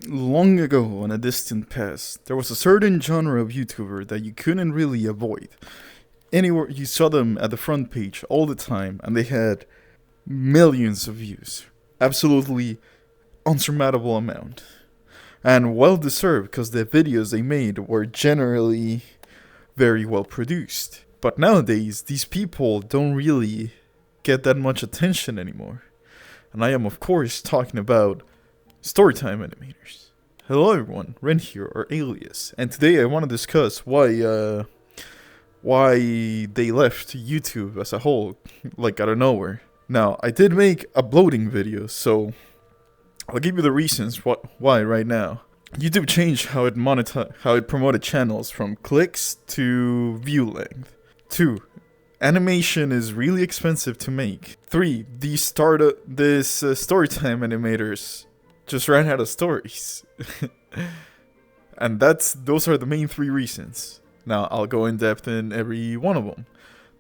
Long ago, in a distant past, there was a certain genre of YouTuber that you couldn't really avoid. Anywhere you saw them at the front page all the time, and they had millions of views. Absolutely unsurmountable amount. And well deserved because the videos they made were generally very well produced. But nowadays, these people don't really get that much attention anymore. And I am, of course, talking about Storytime Animators. Hello everyone, Ren here, or Alias, and today I want to discuss why they left YouTube as a whole, like out of nowhere. Now, I did make a bloating video, so I'll give you the reasons why right now. YouTube changed how it promoted channels from clicks to view length. 2. Animation is really expensive to make. 3. These Storytime Animators just ran out of stories. And those are the main 3 reasons. Now, I'll go in depth in every one of them.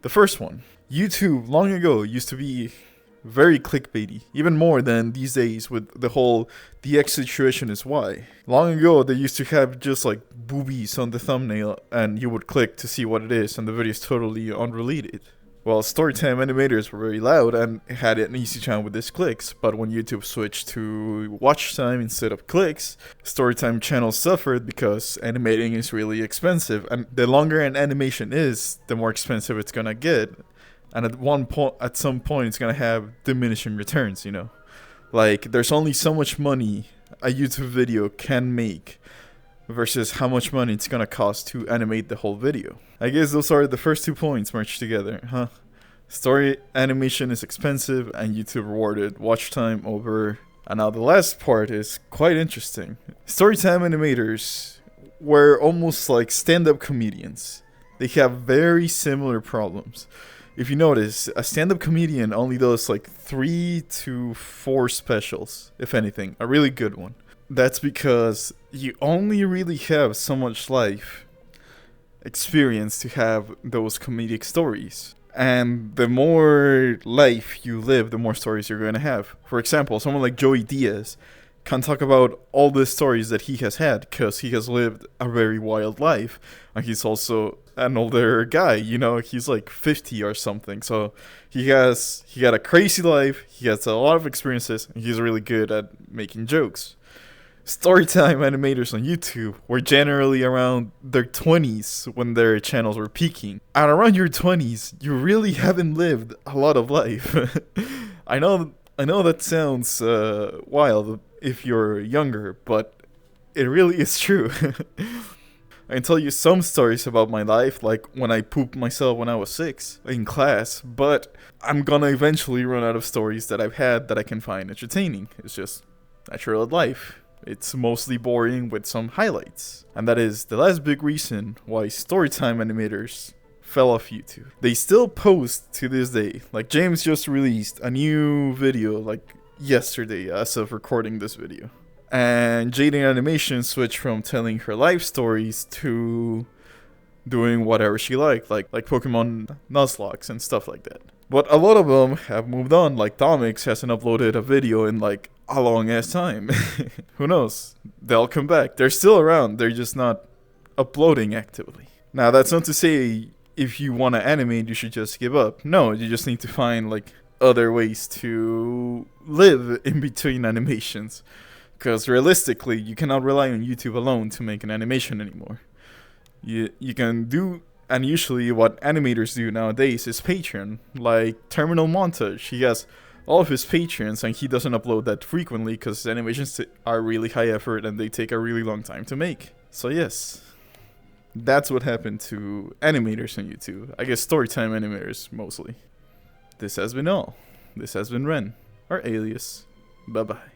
The first one, YouTube long ago used to be very clickbaity, even more than these days with the whole the X situation is why. Long ago, they used to have just like boobies on the thumbnail and you would click to see what it is and the video is totally unrelated. Well, Storytime Animators were very loud and had an easy time with these clicks, but when YouTube switched to watch time instead of clicks, Storytime channels suffered because animating is really expensive, and the longer an animation is, the more expensive it's gonna get, and at some point it's gonna have diminishing returns, you know? Like, there's only so much money a YouTube video can make versus how much money it's gonna cost to animate the whole video. I guess those are the first 2 points merged together, huh? Story animation is expensive and YouTube rewarded watch time over. And now the last part is quite interesting. Storytime animators were almost like stand-up comedians. They have very similar problems. If you notice, a stand-up comedian only does like 3 to 4 specials, if anything, a really good one. That's because you only really have so much life experience to have those comedic stories. And the more life you live, the more stories you're going to have. For example, someone like Joey Diaz can talk about all the stories that he has had because he has lived a very wild life. And he's also an older guy, you know, he's like 50 or something. So he had a crazy life, he has a lot of experiences, and he's really good at making jokes. Storytime animators on YouTube were generally around their 20s when their channels were peaking. And around your 20s, you really haven't lived a lot of life. I know that sounds wild if you're younger, but it really is true. I can tell you some stories about my life, like when I pooped myself when I was 6 in class, but I'm gonna eventually run out of stories that I've had that I can find entertaining. It's just natural life. It's mostly boring with some highlights. And that is the last big reason why Storytime Animators fell off YouTube. They still post to this day. Like, James just released a new video like yesterday as of recording this video. And JaidenAnimations switched from telling her life stories to doing whatever she liked, like Pokemon Nuzlocke and stuff like that. But a lot of them have moved on, like Domix hasn't uploaded a video in like a long ass time. Who knows? They'll come back. They're still around, they're just not uploading actively. Now, that's not to say if you want to animate, you should just give up. No, you just need to find like other ways to live in between animations. Because realistically, you cannot rely on YouTube alone to make an animation anymore. You can do, and usually what animators do nowadays is Patreon, like Terminal Montage. He has all of his patrons and he doesn't upload that frequently because animations are really high effort and they take a really long time to make. So yes, that's what happened to animators on YouTube. I guess Storytime Animators mostly. This has been all. This has been Ren, or Alias. Bye bye.